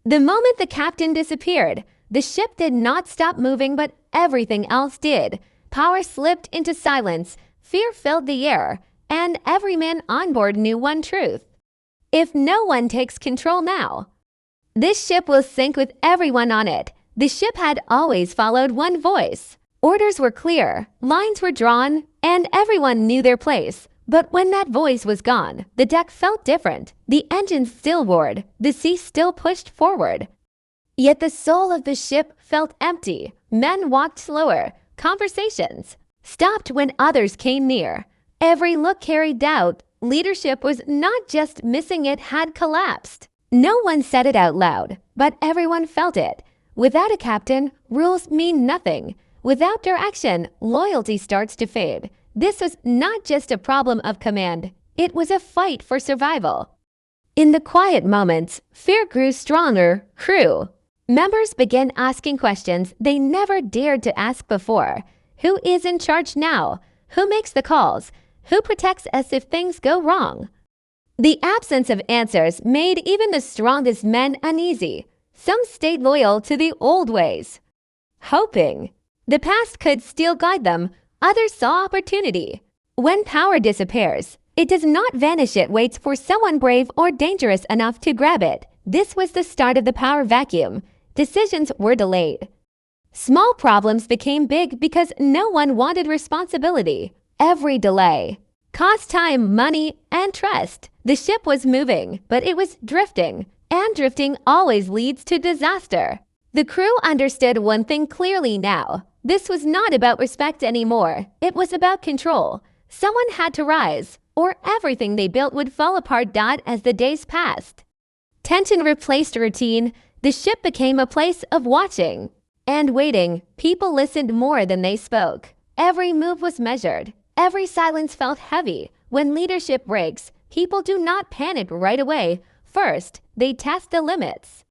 The moment the captain disappeared, the ship did not stop moving, but everything else did. Power slipped into silence, fear filled the air, and every man on board knew one truth. If no one takes control now, this ship will sink with everyone on it. The ship had always followed one voice. Orders were clear, lines were drawn, and everyone knew their place. But when that voice was gone, the deck felt different. The engines still roared, the sea still pushed forward. Yet the soul of the ship felt empty. Men walked slower. Conversations stopped when others came near. Every look carried doubt. Leadership was not just missing, it had collapsed. No one said it out loud, but everyone felt it. Without a captain, rules mean nothing. Without direction, loyalty starts to fade. This was not just a problem of command, it was a fight for survival. In the quiet moments, fear grew stronger. Crew members began asking questions they never dared to ask before. Who is in charge now? Who makes the calls? Who protects us if things go wrong? The absence of answers made even the strongest men uneasy. Some stayed loyal to the old ways, hoping the past could still guide them. Others saw opportunity. When power disappears, it does not vanish, it waits for someone brave or dangerous enough to grab it. This was the start of the power vacuum. Decisions were delayed. Small problems became big because no one wanted responsibility. Every delay cost time, money, and trust. The ship was moving, but it was drifting, and drifting always leads to disaster. The crew understood one thing clearly now. This was not about respect anymore. It was about control. Someone had to rise, or everything they built would fall apart. As the days passed, tension replaced routine. The ship became a place of watching and waiting. People listened more than they spoke. Every move was measured. Every silence felt heavy. When leadership breaks, people do not panic right away. First, they test the limits.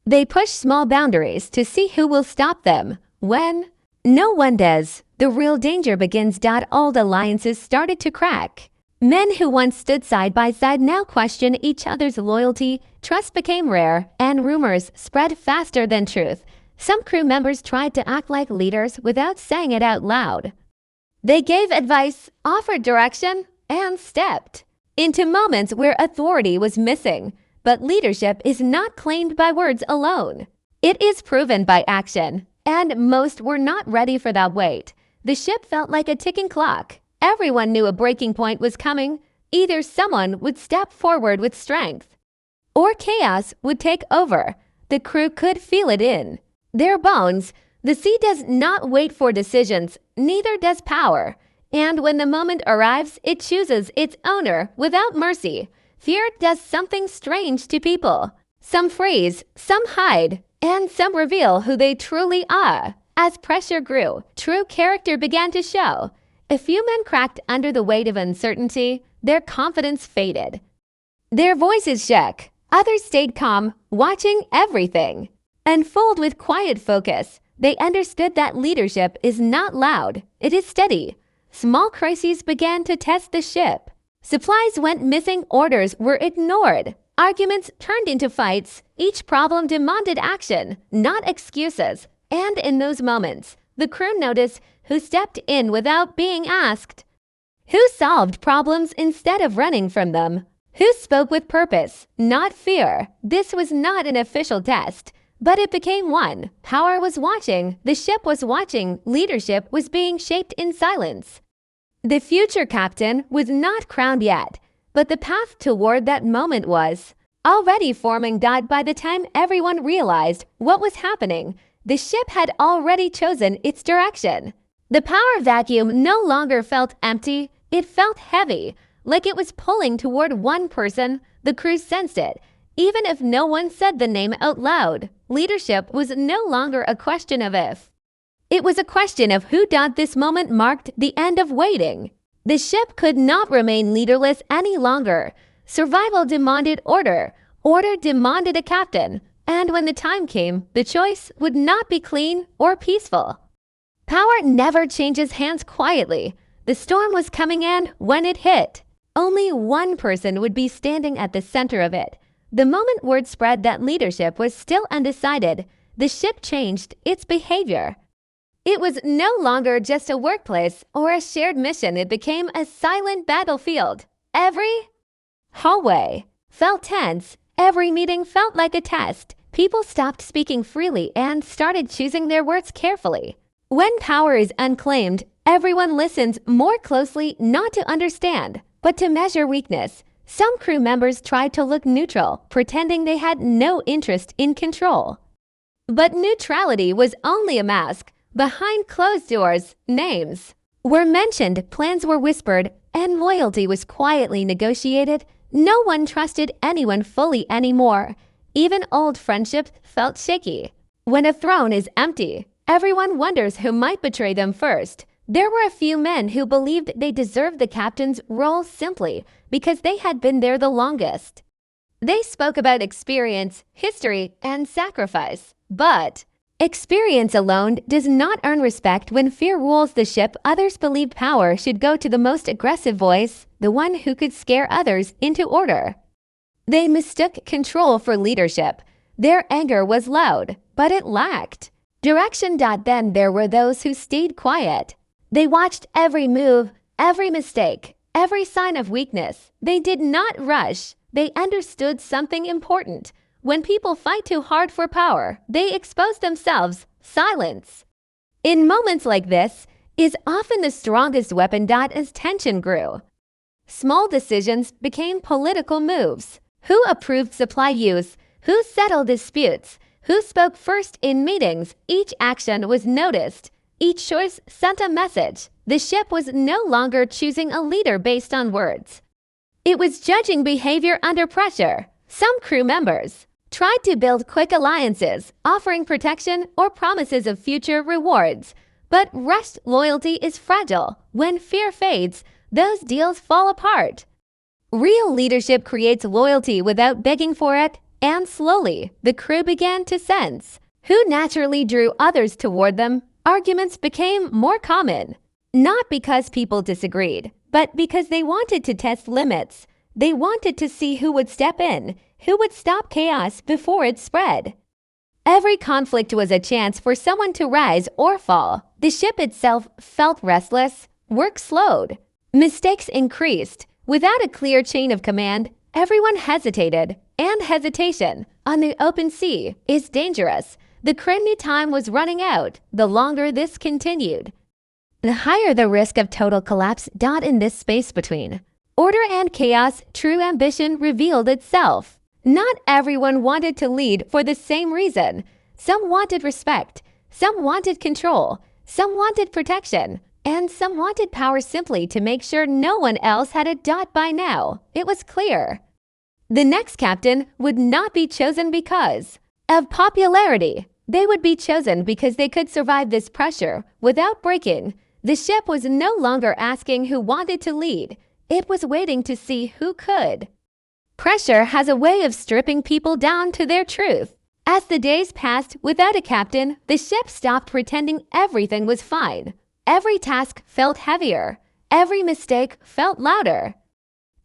They push small boundaries to see who will stop them. When no one does, the real danger begins. Old alliances started to crack. Men who once stood side by side now question each other's loyalty. Trust became rare, and rumors spread faster than truth. Some crew members tried to act like leaders without saying it out loud. They gave advice, offered direction, and stepped into moments where authority was missing. But leadership is not claimed by words alone. It is proven by action, and most were not ready for that weight. The ship felt like a ticking clock. Everyone knew a breaking point was coming. Either someone would step forward with strength, or chaos would take over. The crew could feel it in their bones. The sea does not wait for decisions, neither does power. And when the moment arrives, it chooses its owner without mercy. Fear does something strange to people. Some freeze, some hide, and some reveal who they truly are. As pressure grew, true character began to show. A few men cracked under the weight of uncertainty. Their confidence faded. Their voices shook. Others stayed calm, watching everything unfold with quiet focus. They understood that leadership is not loud, it is steady. Small crises began to test the ship. Supplies went missing, orders were ignored. Arguments turned into fights. Each problem demanded action, not excuses. And in those moments, the crew noticed who stepped in without being asked, who solved problems instead of running from them, who spoke with purpose, not fear. This was not an official test, but it became one. Power was watching, the ship was watching, leadership was being shaped in silence. The future captain was not crowned yet, but the path toward that moment was already forming. By the time everyone realized what was happening, the ship had already chosen its direction. The power vacuum no longer felt empty, it felt heavy, like it was pulling toward one person. The crew sensed it, even if no one said the name out loud. Leadership was no longer a question of if. It was a question of who. This moment marked the end of waiting. The ship could not remain leaderless any longer. Survival demanded order. Order demanded a captain. And when the time came, the choice would not be clean or peaceful. Power never changes hands quietly. The storm was coming in when it hit. Only one person would be standing at the center of it. The moment word spread that leadership was still undecided, the ship changed its behavior. It was no longer just a workplace or a shared mission. It became a silent battlefield. Every hallway felt tense. Every meeting felt like a test. People stopped speaking freely and started choosing their words carefully. When power is unclaimed, everyone listens more closely, not to understand, but to measure weakness. Some crew members tried to look neutral, pretending they had no interest in control. But neutrality was only a mask. Behind closed doors, names were mentioned, plans were whispered, and loyalty was quietly negotiated. No one trusted anyone fully anymore. Even old friendships felt shaky. When a throne is empty, everyone wonders who might betray them first. There were a few men who believed they deserved the captain's role simply because they had been there the longest. They spoke about experience, history, and sacrifice. But experience alone does not earn respect. When fear rules the ship, others believed power should go to the most aggressive voice, the one who could scare others into order. They mistook control for leadership. Their anger was loud, but it lacked direction. Then there were those who stayed quiet. They watched every move, every mistake, every sign of weakness. They did not rush. They understood something important. When people fight too hard for power, they expose themselves. Silence, in moments like this, is often the strongest weapon. As tension grew, small decisions became political moves. Who approved supply use? Who settled disputes? Who spoke first in meetings? Each action was noticed. Each choice sent a message. The ship was no longer choosing a leader based on words. It was judging behavior under pressure. Some crew members tried to build quick alliances, offering protection or promises of future rewards. But rushed loyalty is fragile. When fear fades, those deals fall apart. Real leadership creates loyalty without begging for it, and slowly, the crew began to sense who naturally drew others toward them. Arguments became more common, not because people disagreed, but because they wanted to test limits. They wanted to see who would step in, who would stop chaos before it spread. Every conflict was a chance for someone to rise or fall. The ship itself felt restless. Work slowed. Mistakes increased. Without a clear chain of command, everyone hesitated. And hesitation on the open sea is dangerous. The crew knew time was running out. The longer this continued, the higher the risk of total collapse. In this space between order and chaos, true ambition revealed itself. Not everyone wanted to lead for the same reason. Some wanted respect, some wanted control, some wanted protection, and some wanted power simply to make sure no one else had a dot. By now, it was clear. The next captain would not be chosen because of popularity. They would be chosen because they could survive this pressure without breaking. The ship was no longer asking who wanted to lead. It was waiting to see who could. Pressure has a way of stripping people down to their truth. As the days passed without a captain, the ship stopped pretending everything was fine. Every task felt heavier. Every mistake felt louder.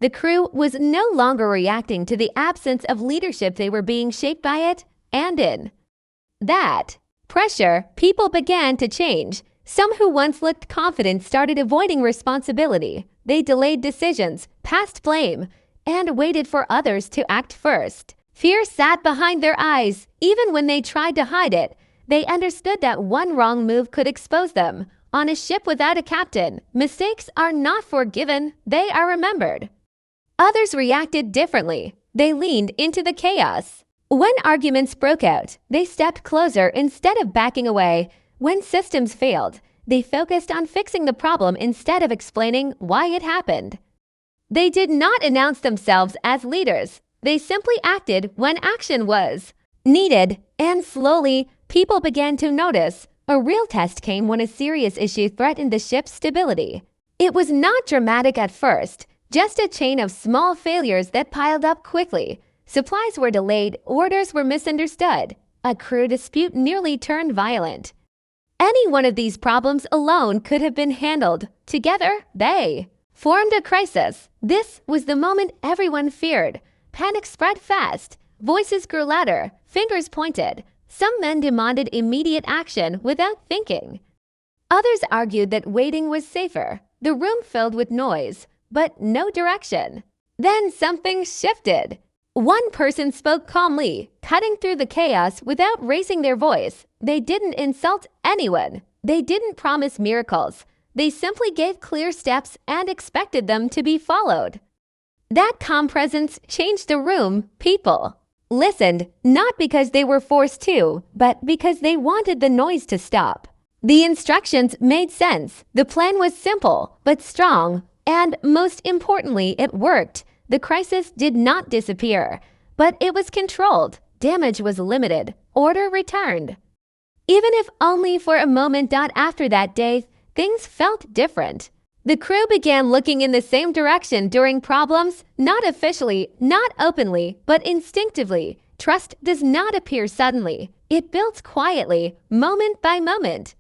The crew was no longer reacting to the absence of leadership. They were being shaped by it, and in that pressure, people began to change. Some who once looked confident started avoiding responsibility. They delayed decisions, passed blame, and waited for others to act first. Fear sat behind their eyes. Even when they tried to hide it, they understood that one wrong move could expose them. On a ship without a captain, mistakes are not forgiven, they are remembered. Others reacted differently. They leaned into the chaos. When arguments broke out, they stepped closer instead of backing away. When systems failed, they focused on fixing the problem instead of explaining why it happened. They did not announce themselves as leaders. They simply acted when action was needed, and slowly, people began to notice. A real test came when a serious issue threatened the ship's stability. It was not dramatic at first, just a chain of small failures that piled up quickly. Supplies were delayed, orders were misunderstood. A crew dispute nearly turned violent. Any one of these problems alone could have been handled. Together, they formed a crisis. This was the moment everyone feared. Panic spread fast. Voices grew louder, fingers pointed. Some men demanded immediate action without thinking. Others argued that waiting was safer. The room filled with noise, but no direction. Then something shifted. One person spoke calmly, cutting through the chaos without raising their voice. They didn't insult anyone. They didn't promise miracles. They simply gave clear steps and expected them to be followed. That calm presence changed the room. People listened, not because they were forced to, but because they wanted the noise to stop. The instructions made sense. The plan was simple, but strong. And most importantly, it worked. The crisis did not disappear, but it was controlled. Damage was limited. Order returned. Even if only for a moment. After that day, things felt different. The crew began looking in the same direction during problems, not officially, not openly, but instinctively. Trust does not appear suddenly. It builds quietly, moment by moment.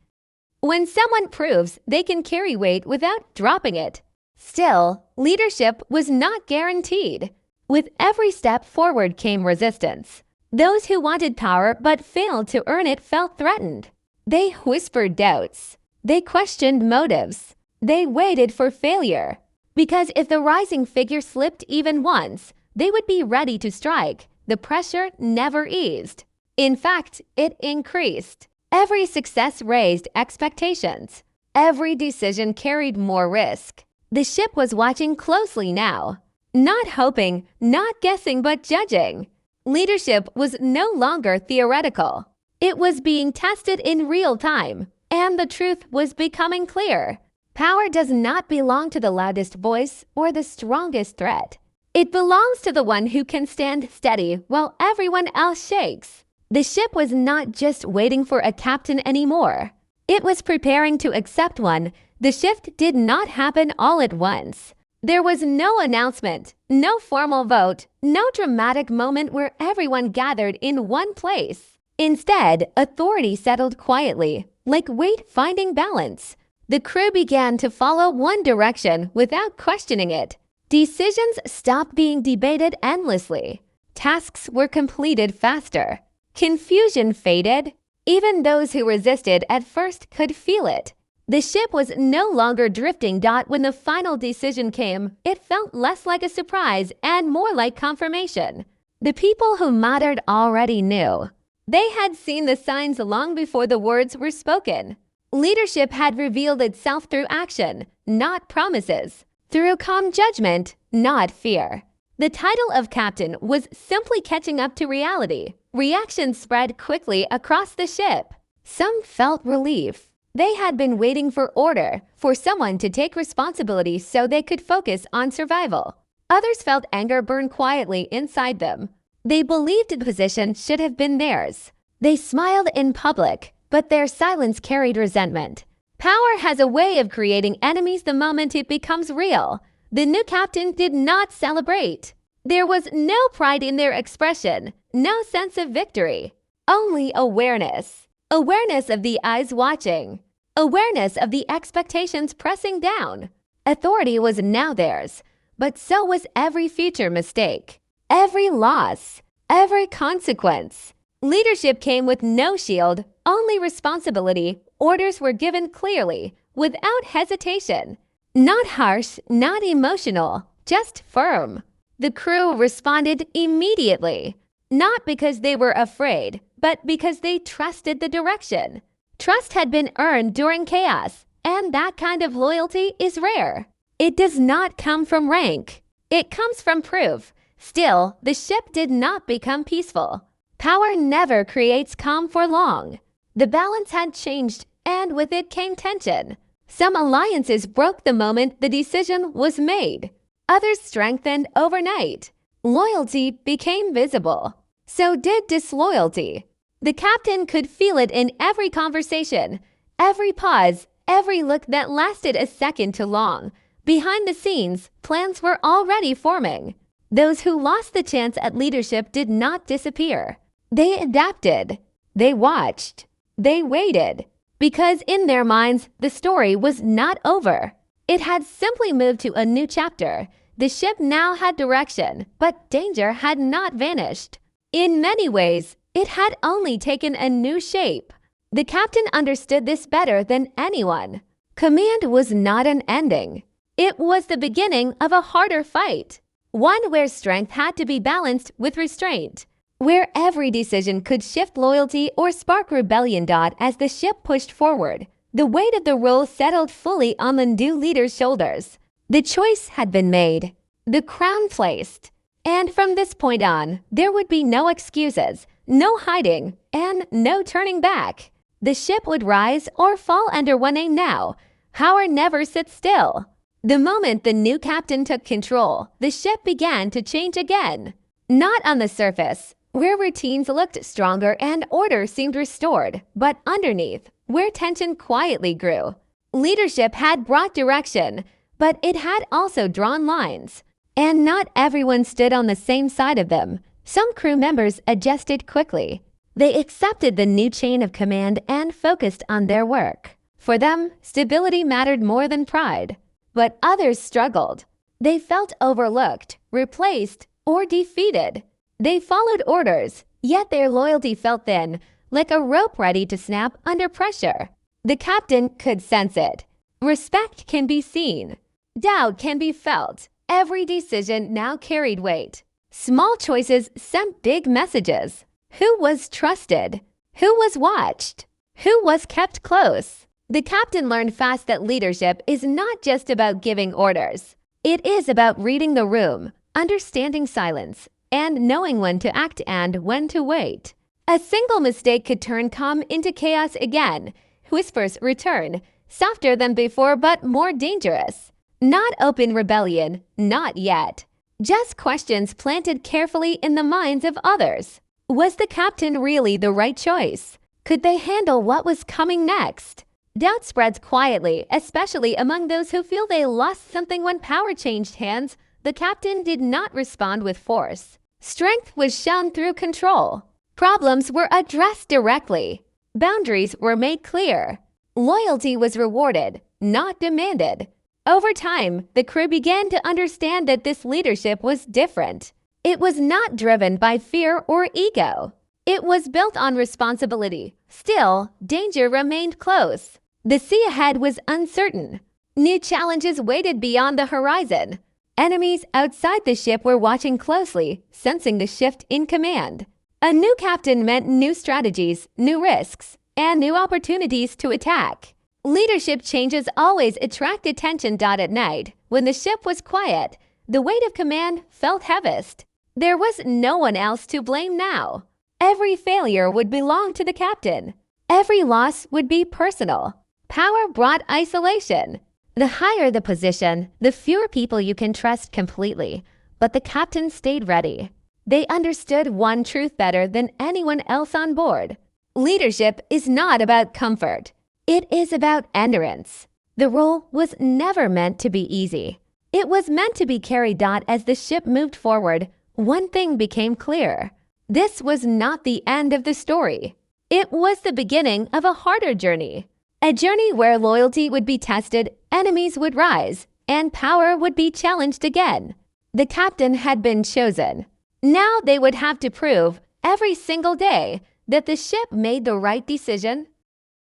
When someone proves they can carry weight without dropping it. Still, leadership was not guaranteed. With every step forward came resistance. Those who wanted power but failed to earn it felt threatened. They whispered doubts. They questioned motives. They waited for failure. Because if the rising figure slipped even once, they would be ready to strike. The pressure never eased. In fact, it increased. Every success raised expectations. Every decision carried more risk. The ship was watching closely now. Not hoping, not guessing, but judging. Leadership was no longer theoretical. It was being tested in real time, and the truth was becoming clear. Power does not belong to the loudest voice or the strongest threat. It belongs to the one who can stand steady while everyone else shakes. The ship was not just waiting for a captain anymore. It was preparing to accept one. The shift did not happen all at once. There was no announcement, no formal vote, no dramatic moment where everyone gathered in one place. Instead, authority settled quietly, like weight finding balance. The crew began to follow one direction without questioning it. Decisions stopped being debated endlessly. Tasks were completed faster. Confusion faded. Even those who resisted at first could feel it. The ship was no longer drifting. When the final decision came, it felt less like a surprise and more like confirmation. The people who mattered already knew. They had seen the signs long before the words were spoken. Leadership had revealed itself through action, not promises. Through calm judgment, not fear. The title of captain was simply catching up to reality. Reactions spread quickly across the ship. Some felt relief. They had been waiting for order, for someone to take responsibility so they could focus on survival. Others felt anger burn quietly inside them. They believed the position should have been theirs. They smiled in public, but their silence carried resentment. Power has a way of creating enemies the moment it becomes real. The new captain did not celebrate. There was no pride in their expression, no sense of victory. Only awareness. Awareness of the eyes watching. Awareness of the expectations pressing down. Authority was now theirs, but so was every future mistake, every loss, every consequence. Leadership came with no shield, only responsibility. Orders were given clearly, without hesitation. Not harsh, not emotional, just firm. The crew responded immediately, not because they were afraid, but because they trusted the direction. Trust had been earned during chaos, and that kind of loyalty is rare. It does not come from rank. It comes from proof. Still, the ship did not become peaceful. Power never creates calm for long. The balance had changed, and with it came tension. Some alliances broke the moment the decision was made. Others strengthened overnight. Loyalty became visible. So did disloyalty. The captain could feel it in every conversation, every pause, every look that lasted a second too long. Behind the scenes, plans were already forming. Those who lost the chance at leadership did not disappear. They adapted. They watched. They waited. Because in their minds, the story was not over. It had simply moved to a new chapter. The ship now had direction, but danger had not vanished. In many ways, it had only taken a new shape. The captain understood this better than anyone. Command was not an ending. It was the beginning of a harder fight, one where strength had to be balanced with restraint, where every decision could shift loyalty or spark rebellion. As the ship pushed forward, the weight of the role settled fully on the new leader's shoulders. The choice had been made, the crown placed, and from this point on, there would be no excuses, no hiding, and no turning back. The ship would rise or fall under one name now. Power never sits still. The moment the new captain took control, the ship began to change again. Not on the surface, where routines looked stronger and order seemed restored, but underneath, where tension quietly grew. Leadership had brought direction, but it had also drawn lines. And not everyone stood on the same side of them. Some crew members adjusted quickly. They accepted the new chain of command and focused on their work. For them, stability mattered more than pride. But others struggled. They felt overlooked, replaced, or defeated. They followed orders, yet their loyalty felt thin, like a rope ready to snap under pressure. The captain could sense it. Respect can be seen. Doubt can be felt. Every decision now carried weight. Small choices sent big messages. Who was trusted? Who was watched? Who was kept close? The captain learned fast that leadership is not just about giving orders. It is about reading the room, understanding silence, and knowing when to act and when to wait. A single mistake could turn calm into chaos again. Whispers return, softer than before but more dangerous. Not open rebellion, not yet. Just questions planted carefully in the minds of others. Was the captain really the right choice? Could they handle what was coming next? Doubt spreads quietly, especially among those who feel they lost something when power changed hands. The captain did not respond with force. Strength was shown through control. Problems were addressed directly. Boundaries were made clear. Loyalty was rewarded, not demanded. Over time, the crew began to understand that this leadership was different. It was not driven by fear or ego. It was built on responsibility. Still, danger remained close. The sea ahead was uncertain. New challenges waited beyond the horizon. Enemies outside the ship were watching closely, sensing the shift in command. A new captain meant new strategies, new risks, and new opportunities to attack. Leadership changes always attract attention. At night, when the ship was quiet, the weight of command felt heaviest. There was no one else to blame now. Every failure would belong to the captain. Every loss would be personal. Power brought isolation. The higher the position, the fewer people you can trust completely. But the captain stayed ready. They understood one truth better than anyone else on board. Leadership is not about comfort. It is about endurance. The role was never meant to be easy. It was meant to be carried. As the ship moved forward, one thing became clear. This was not the end of the story. It was the beginning of a harder journey. A journey where loyalty would be tested, enemies would rise, and power would be challenged again. The captain had been chosen. Now they would have to prove, every single day, that the ship made the right decision